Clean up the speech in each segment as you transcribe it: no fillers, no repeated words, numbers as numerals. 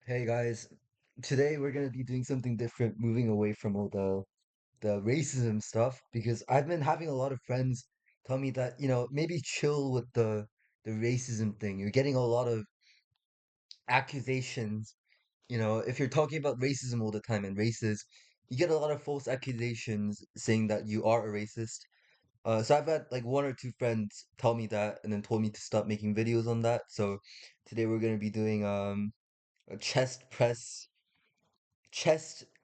Hey guys, today we're gonna be doing something different, moving away from all the racism stuff because I've been having a lot of friends tell me that, maybe chill with the racism thing. You're getting a lot of accusations, if you're talking about racism all the time and races, you get a lot of false accusations saying that you are a racist. So I've had like one or two friends tell me that and then told me to stop making videos on that. So today we're gonna be doing a chest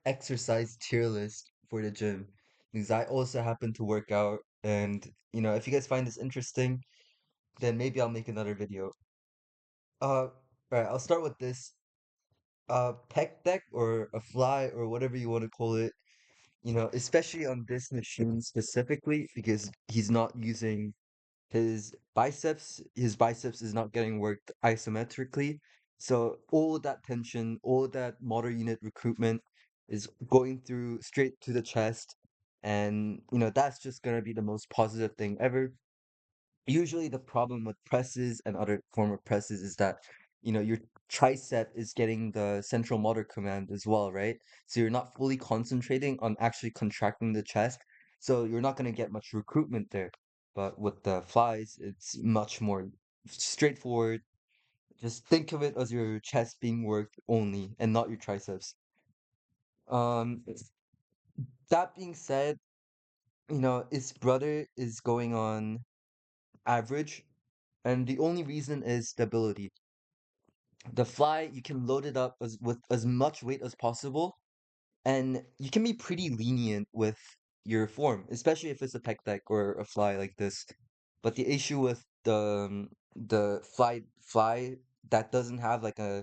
exercise tier list for the gym because I also happen to work out. And, if you guys find this interesting, then maybe I'll make another video. Right, I'll start with this. Pec deck or a fly or whatever you want to call it, especially on this machine specifically because he's not using his biceps is not getting worked isometrically. So all that tension, all that motor unit recruitment is going through straight to the chest. And, that's just gonna be the most positive thing ever. Usually the problem with presses and other form of presses is that, your tricep is getting the central motor command as well, right? So you're not fully concentrating on actually contracting the chest. So you're not going to get much recruitment there. But with the flies, it's much more straightforward. Just think of it as your chest being worked only and not your triceps. Um, that being said, his brother is going on average, and the only reason is stability. The fly, you can load it up with as much weight as possible, and you can be pretty lenient with your form, especially if it's a pec deck or a fly like this. But the issue with the fly that doesn't have like a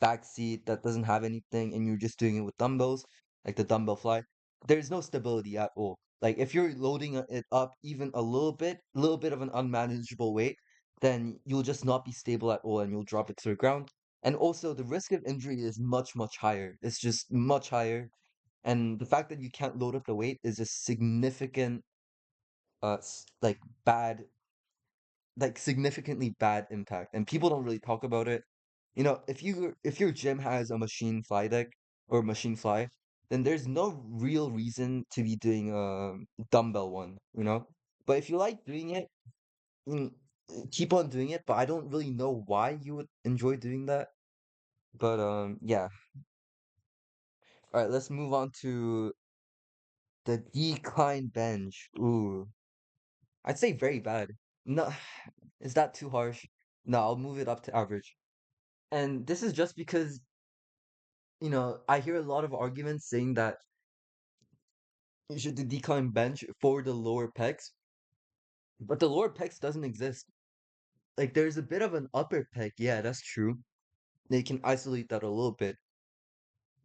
back seat, that doesn't have anything, and you're just doing it with dumbbells, like the dumbbell fly, there's no stability at all. Like if you're loading it up even a little bit of an unmanageable weight, then you'll just not be stable at all and you'll drop it to the ground. And also the risk of injury is much, much higher. It's just much higher. And the fact that you can't load up the weight is a significant, like bad, like significantly bad impact. And people don't really talk about it. If your gym has a machine fly deck or machine fly, then there's no real reason to be doing a dumbbell one. But if you like doing it, mm, keep on doing it. But I don't really know why you would enjoy doing that. But yeah. All right, let's move on to the decline bench. Ooh, I'd say very bad. No, is that too harsh? No, I'll move it up to average. And this is just because, I hear a lot of arguments saying that you should do decline bench for the lower pecs, but the lower pecs doesn't exist. Like there's a bit of an upper pec, yeah, that's true. They can isolate that a little bit,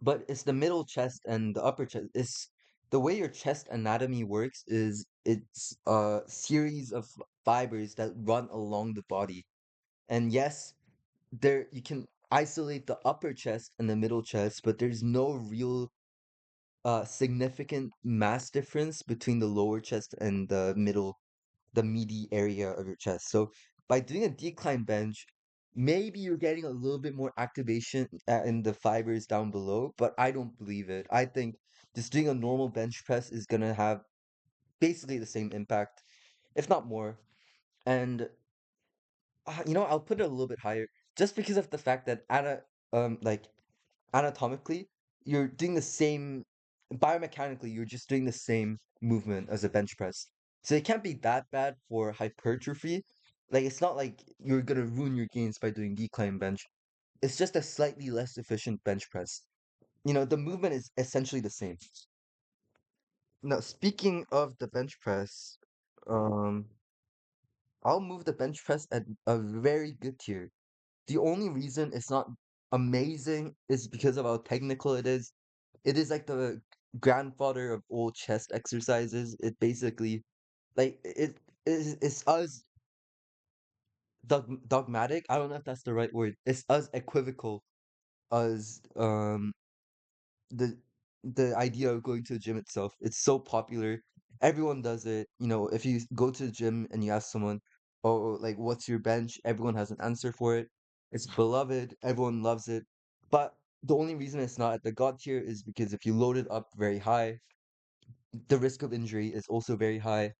but it's the middle chest and the upper chest. It's the way your chest anatomy works is it's a series of fibers that run along the body. And yes, there you can isolate the upper chest and the middle chest, but there's no real significant mass difference between the lower chest and the meaty area of your chest. So by doing a decline bench, maybe you're getting a little bit more activation in the fibers down below, but I don't believe it. I think just doing a normal bench press is gonna have basically the same impact, if not more. And I'll put it a little bit higher just because of the fact that like anatomically, you're doing the same biomechanically, you're just doing the same movement as a bench press. So it can't be that bad for hypertrophy. Like it's not like you're gonna ruin your gains by doing decline bench. It's just a slightly less efficient bench press. The movement is essentially the same. Now, speaking of the bench press, um, I'll move the bench press at a very good tier. The only reason it's not amazing is because of how technical it is. It is like the grandfather of all chest exercises. It basically like it's as dogmatic. I don't know if that's the right word. It's as equivocal as the the idea of going to the gym itself. It's so popular. Everyone does it. If you go to the gym and you ask someone, "Oh, like what's your bench?" Everyone has an answer for it. It's beloved. Everyone loves it. But The only reason it's not at the god tier is because if you load it up very high, the risk of injury is also very high.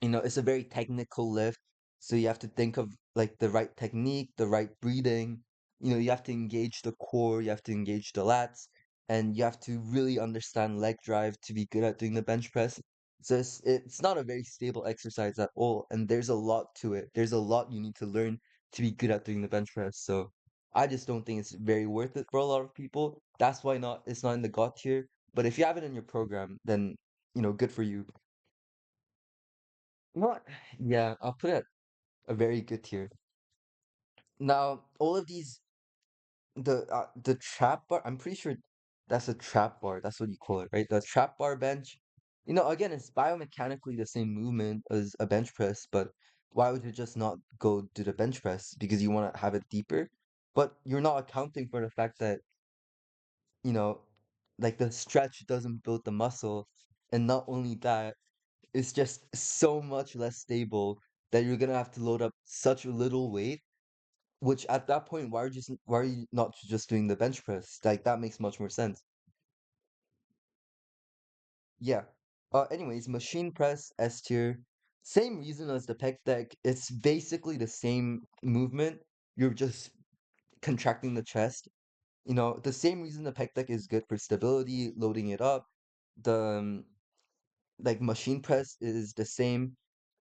It's a very technical lift, so you have to think of like the right technique, the right breathing. You have to engage the core, you have to engage the lats, and you have to really understand leg drive to be good at doing the bench press. So it's not a very stable exercise at all, and there's a lot to it. There's a lot you need to learn to be good at doing the bench press. So I just don't think it's very worth it for a lot of people. That's why not it's not in the god tier. But if you have it in your program, then good for you. Not, yeah, I'll put it at a very good tier. Now, all of these, the trap bar, I'm pretty sure that's a trap bar. That's what you call it, right? The trap bar bench. Again, it's biomechanically the same movement as a bench press, but why would you just not go do the bench press? Because you want to have it deeper, but you're not accounting for the fact that, you know, like the stretch doesn't build the muscle, and not only that, it's just so much less stable that you're gonna have to load up such a little weight. Which at that point, why are you not just doing the bench press? Like that makes much more sense. Yeah. Anyways, machine press S tier, same reason as the pec deck. It's basically the same movement. You're just contracting the chest. The same reason the pec deck is good for stability, loading it up. The like machine press is the same.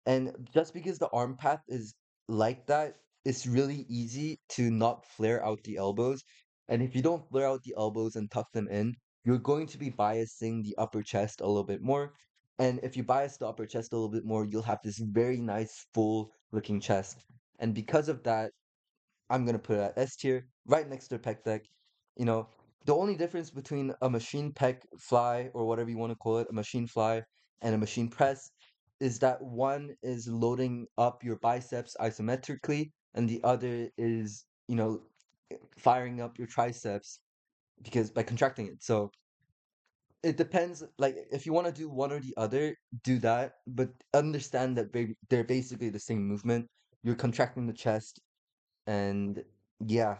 And just because the arm path is like that, it's really easy to not flare out the elbows. And if you don't flare out the elbows and tuck them in, you're going to be biasing the upper chest a little bit more. And if you bias the upper chest a little bit more, you'll have this very nice full looking chest. And because of that, I'm gonna put it at S tier, right next to pec deck. You know, the only difference between a machine pec fly or whatever you want to call it, a machine fly and a machine press, is that one is loading up your biceps isometrically, and the other is, firing up your triceps because by contracting it. So it depends. Like if you want to do one or the other, do that, but understand that they're basically the same movement. You're contracting the chest, and yeah,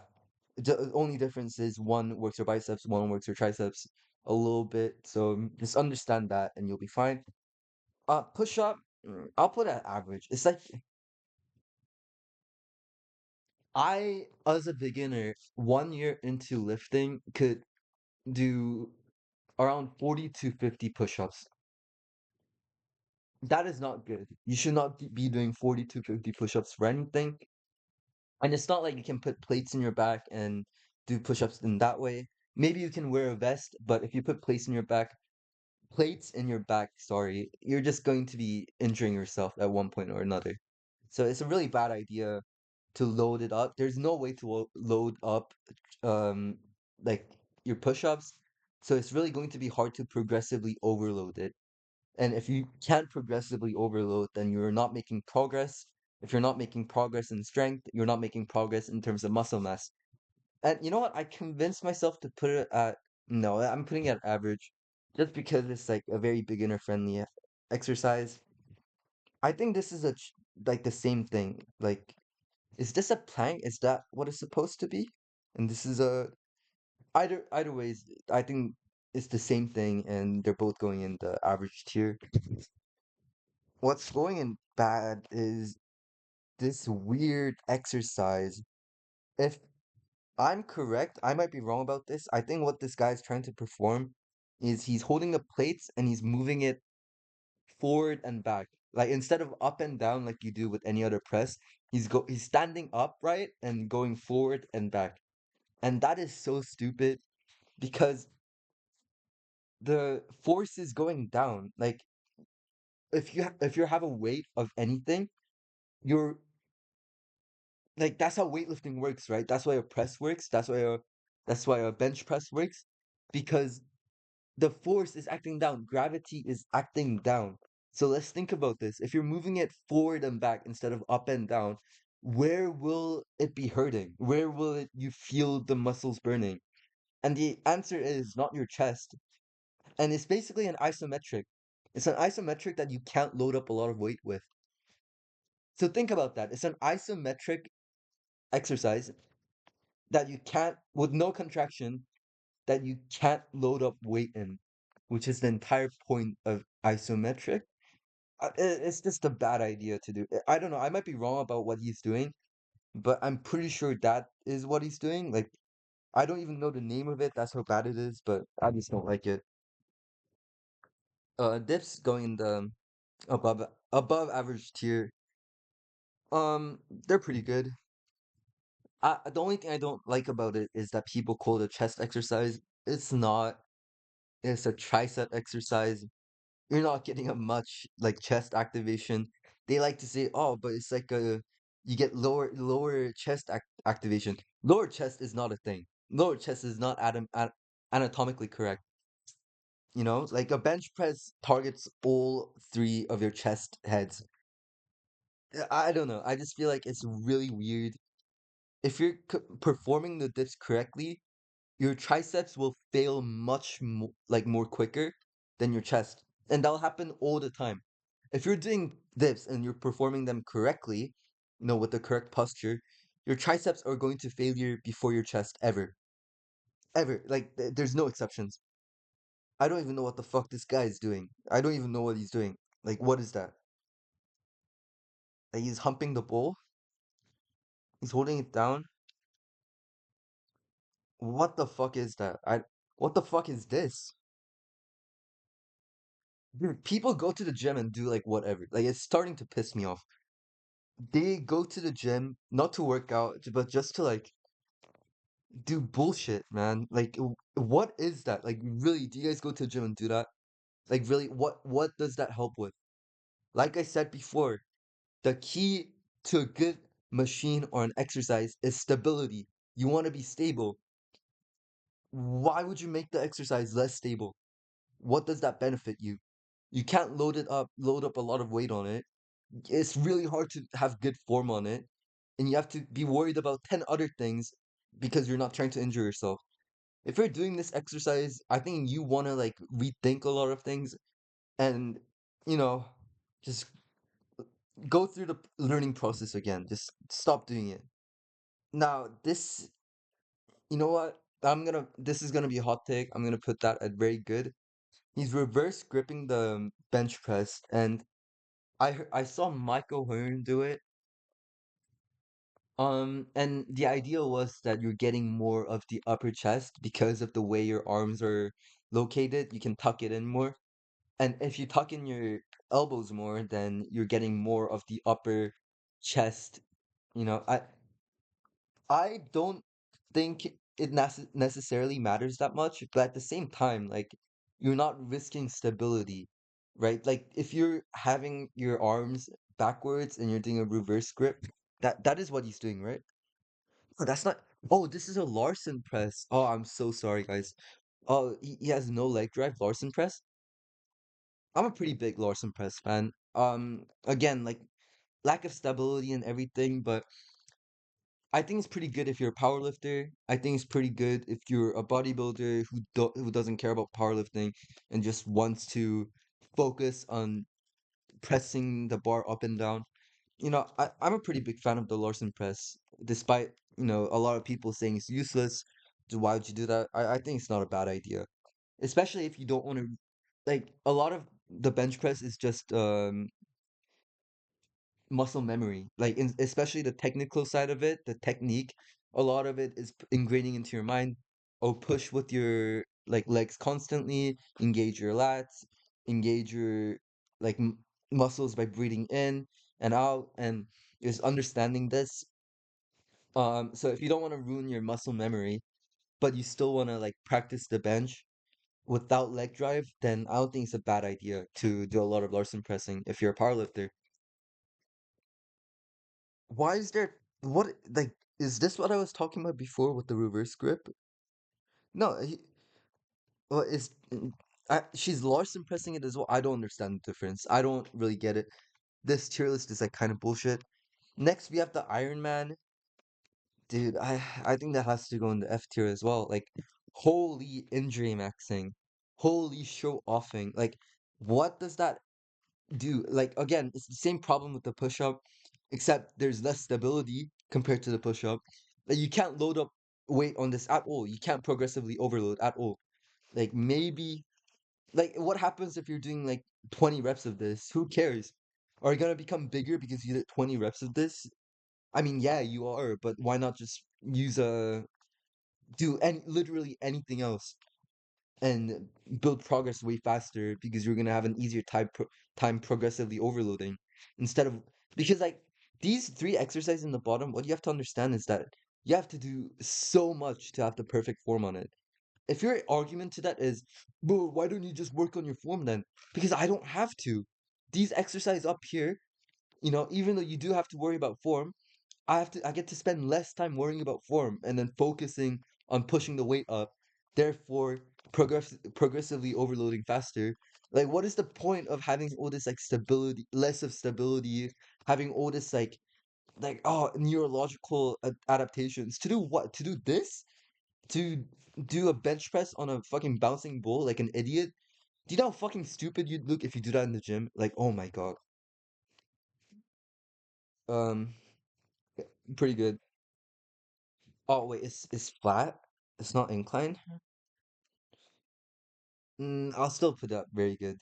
the only difference is one works your biceps, one works your triceps a little bit. So just understand that and you'll be fine. Push up, I'll put it at average. It's like as a beginner, 1 year into lifting, could do around 40 to 50 push-ups. That is not good. You should not be doing 40 to 50 push-ups for anything. And it's not like you can put plates in your back and do push-ups in that way. Maybe you can wear a vest, but if you put plates in your back, sorry, you're just going to be injuring yourself at one point or another. So it's a really bad idea to load it up. There's no way to load up um like your push-ups. So it's really going to be hard to progressively overload it. And if you can't progressively overload, then you're not making progress. If you're not making progress in strength, you're not making progress in terms of muscle mass. And you know what? I convinced myself to put it at no, I'm putting it at average just because it's like a very beginner friendly exercise. I think this is like the same thing. Like, is this a plank? Is that what it's supposed to be? And this is a either ways, I think it's the same thing and they're both going in the average tier. What's going in bad is this weird exercise. If I'm correct, I might be wrong about this. I think what this guy's trying to perform is he's holding the plates and he's moving it forward and back. Like instead of up and down like you do with any other press, he's standing upright and going forward and back. And that is so stupid because the force is going down. Like if you have a weight of anything, you're like that's how weightlifting works, right? That's why a press works. That's why a bench press works because the force is acting down. Gravity is acting down. So let's think about this. If you're moving it forward and back instead of up and down, where will it be hurting? Where will you feel the muscles burning? And the answer is not your chest. And it's basically an isometric. It's an isometric that you can't load up a lot of weight with. So think about that. It's an isometric exercise that you can't, with no contraction, that you can't load up weight in, which is the entire point of isometric. It's just a bad idea to do. I don't know. I might be wrong about what he's doing, but I'm pretty sure that is what he's doing. Like, I don't even know the name of it. That's how bad it is, but I just don't like it. Dips going in the above average tier. They're pretty good. The only thing I don't like about it is that people call it a chest exercise. It's not. It's a tricep exercise. You're not getting a much like chest activation. They like to say, "Oh, but it's like a you get lower chest activation." Lower chest is not a thing. Lower chest is not anatomically correct. You know, like a bench press targets all three of your chest heads. I don't know. I just feel like it's really weird. If you're performing the dips correctly, your triceps will fail much more, like more quicker than your chest, and that'll happen all the time. If you're doing dips and you're performing them correctly, with the correct posture, your triceps are going to failure before your chest ever, ever. Like there's no exceptions. I don't even know what the fuck this guy is doing. I don't even know what he's doing. Like what is that? Like he's humping the bowl. He's holding it down. What the fuck is that? What the fuck is this? Dude, people go to the gym and do like whatever. Like it's starting to piss me off. They go to the gym not to work out, but just to like do bullshit, man. Like what is that? Like really, do you guys go to the gym and do that? Like really, what does that help with? Like I said before, the key to a good machine or an exercise is stability. You want to be stable. Why would you make the exercise less stable? What does that benefit you? You can't load up a lot of weight on it. It's really hard to have good form on it, and you have to be worried about 10 other things because you're not trying to injure yourself. If you're doing this exercise, I think you want to like rethink a lot of things and, you know, just go through the learning process again. Just stop doing it. Now, you know what? This is gonna be a hot take. I'm gonna put that at very good. He's reverse gripping the bench press, and I saw Michael Hearn do it. And the idea was that you're getting more of the upper chest because of the way your arms are located. You can tuck it in more. And if you tuck in your elbows more, then you're getting more of the upper chest. You know, I don't think it necessarily matters that much, but at the same time, like you're not risking stability, right? Like if you're having your arms backwards and you're doing a reverse grip, that is what he's doing, right? Oh, that's not. Oh, this is a Larson press. Oh, I'm so sorry, guys. Oh, he has no leg drive Larson press. I'm a pretty big Larson press fan. Again, like lack of stability and everything, but I think it's pretty good if you're a power lifter. I think it's pretty good if you're a bodybuilder who doesn't care about powerlifting and just wants to focus on pressing the bar up and down. I'm a pretty big fan of the Larson press, despite, a lot of people saying it's useless. Why would you do that? I think it's not a bad idea. Especially if you don't want to, like, a lot of the bench press is just muscle memory. Like, especially the technical side of it, the technique, a lot of it is ingraining into your mind. Oh, push with your, like, legs constantly, engage your lats, engage your, like, muscles by breathing in and out, and just understanding this. So if you don't want to ruin your muscle memory, but you still want to like practice the bench without leg drive, then I don't think it's a bad idea to do a lot of Larson pressing if you're a powerlifter. Why is there what like is this what I was talking about before with the reverse grip? No, well, she's Larson pressing it as well. I don't understand the difference. I don't really get it. This tier list is like kind of bullshit. Next, we have the Iron Man. Dude, I think that has to go in the F tier as well. Like, holy injury maxing, holy show offing. Like, what does that do? Like, again, it's the same problem with the push up, except there's less stability compared to the push up. Like, you can't load up. weight on this at all. You can't progressively overload at all. Like maybe like what happens if you're doing like 20 reps of this? Who cares? Are you gonna become bigger because you did 20 reps of this? I mean, yeah, you are, but why not just use a do any literally anything else and build progress way faster because you're gonna have an easier time progressively overloading instead of because like these three exercises in the bottom, what you have to understand is that you have to do so much to have the perfect form on it. If your argument to that is, bro, why don't you just work on your form then? Because I don't have to. These exercises up here, even though you do have to worry about form, I get to spend less time worrying about form and then focusing on pushing the weight up, therefore progressively overloading faster. Like what is the point of having all this like stability, less of stability, having all this like neurological adaptations to do what? To do this? To do a bench press on a fucking bouncing ball like an idiot? Do you know how fucking stupid you'd look if you do that in the gym? Like, oh my God. Um, pretty good. Oh wait, it's flat. It's not inclined. I'll still put that very good.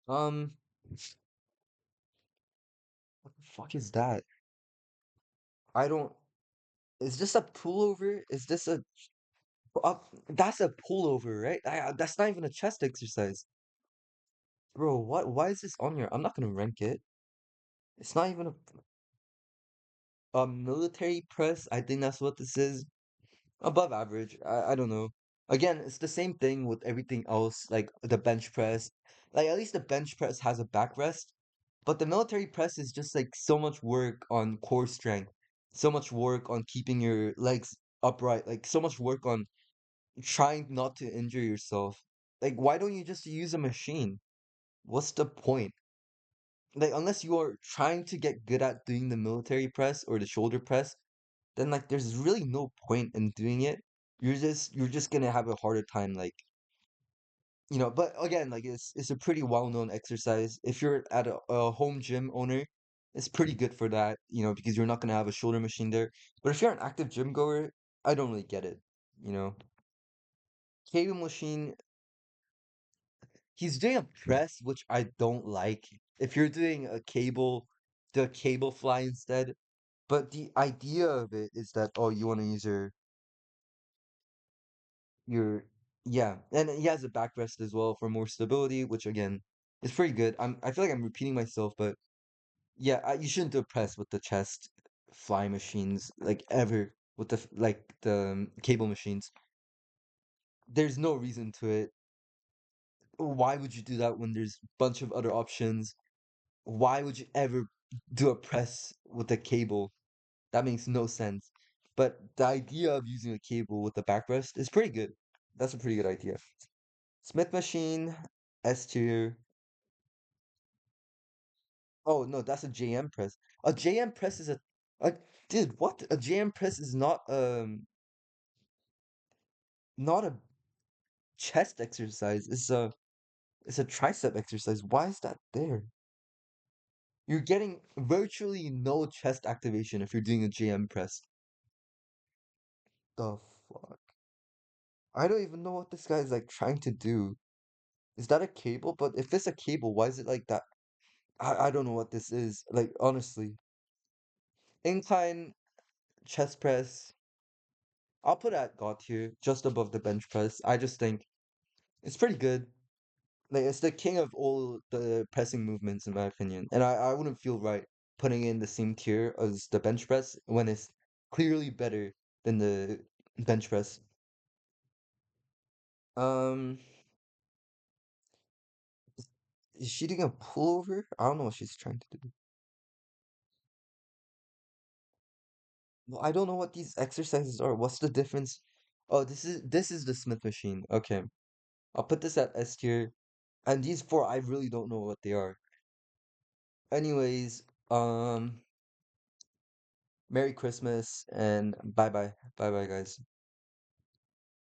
Um, what the fuck is that? I don't. Is this a pullover? Is this that's a pullover, right? That's not even a chest exercise, bro. What? Why is this on here? I'm not gonna rank it. It's not even a military press. I think that's what this is. Above average. I don't know. Again, it's the same thing with everything else, like the bench press. Like at least the bench press has a backrest, but the military press is just like so much work on core strength, so much work on keeping your legs upright, like so much work on trying not to injure yourself. Like why don't you just use a machine? What's the point? Like unless you are trying to get good at doing the military press or the shoulder press, then like there's really no point in doing it. You're just gonna have a harder time but again, like it's a pretty well-known exercise. If you're at a home gym owner, it's pretty good for that, because you're not gonna have a shoulder machine there. But if you're an active gym goer, I don't really get it, you know. Cable machine, he's doing a press, which I don't like. If you're doing a cable, do a cable fly instead. But the idea of it is that, oh, you want to use your yeah, and he has a backrest as well for more stability, which again is pretty good. I feel like I'm repeating myself, but yeah, you shouldn't do a press with the chest fly machines like ever with the cable machines. There's no reason to it. Why would you do that when there's a bunch of other options? Why would you ever do a press with a cable? That makes no sense. But the idea of using a cable with the backrest is pretty good. That's a pretty good idea. Smith machine, S tier. Oh no, that's a JM press. A JM press is a dude, what? A JM press is not a chest exercise. It's a tricep exercise. Why is that there? You're getting virtually no chest activation if you're doing a JM press. The fuck? I don't even know what this guy is like trying to do. Is that a cable? But if it's a cable, why is it like that? I don't know what this is. Like honestly. Incline chest press. I'll put it at God tier, just above the bench press. I just think it's pretty good. Like it's the king of all the pressing movements in my opinion. And I wouldn't feel right putting it in the same tier as the bench press when it's clearly better than the bench press. Um is she doing a pullover? I don't know what she's trying to do. Well, I don't know what these exercises are. What's the difference? Oh, this is the Smith machine. Okay. I'll put this at S tier. And these four I really don't know what they are. Anyways, Merry Christmas and bye bye. Bye bye, guys.